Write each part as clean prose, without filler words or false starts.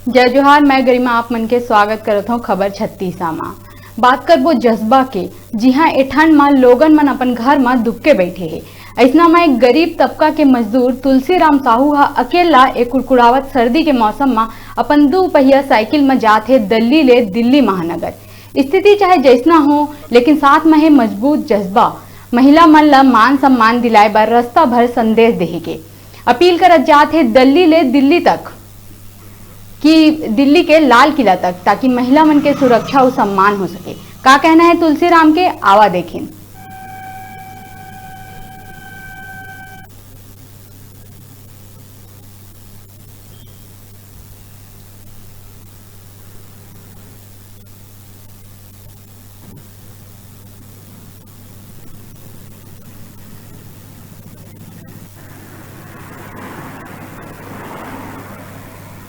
जय जोहार। मैं गरिमा आप मन के स्वागत करत हूँ खबर 36 मां। बात करबो जज्बा के। जी हाँ, ए ठंड में लोगन मन अपन घर में दुबके बैठे है। ऐसा में एक गरीब तबका के मजदूर तुलसीराम साहू हा अकेला एक कुड़कुड़ावत सर्दी के मौसम में अपन 2 पहिया साइकिल में जाते दिल्ली ले दिल्ली महानगर। स्थिति चाहे जैसना हो, लेकिन साथ में है मजबूत जज्बा। महिला मन ला मान सम्मान दिलाए बर रास्ता भर संदेश देहे के अपील करत जात है दिल्ली ले दिल्ली तक कि दिल्ली के लाल किला तक, ताकि महिला मन के सुरक्षा और सम्मान हो सके। का कहना है तुलसीराम के, आवा देखें।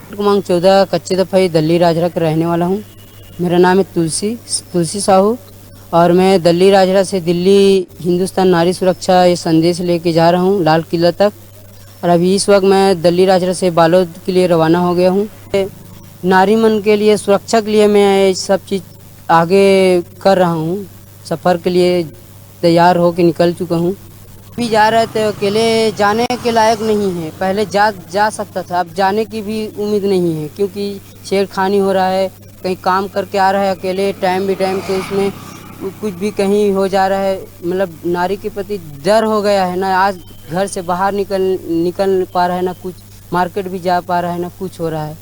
क्रमांक 14 कच्चे दफाई दिल्ली राजरा का रहने वाला हूँ। मेरा नाम है तुलसी साहू और मैं दिल्ली राजरा से दिल्ली हिंदुस्तान नारी सुरक्षा ये संदेश लेके जा रहा हूँ लाल किला तक। और अभी इस वक्त मैं दिल्ली राजरा से बालोद के लिए रवाना हो गया हूँ। नारी मन के लिए सुरक्षा के लिए मैं सब चीज़ आगे कर रहा हूँ। सफ़र के लिए तैयार हो के निकल चुका हूँ। भी जा रहे थे, अकेले जाने के लायक नहीं है। पहले जा सकता था, अब जाने की भी उम्मीद नहीं है क्योंकि छेड़खानी हो रहा है। कहीं काम करके आ रहा है अकेले, टाइम भी टाइम तो उसमें कुछ भी कहीं हो जा रहा है। मतलब नारी के प्रति डर हो गया है ना। आज घर से बाहर निकल पा रहा है ना, कुछ मार्केट भी जा पा रहा है ना, कुछ हो रहा है।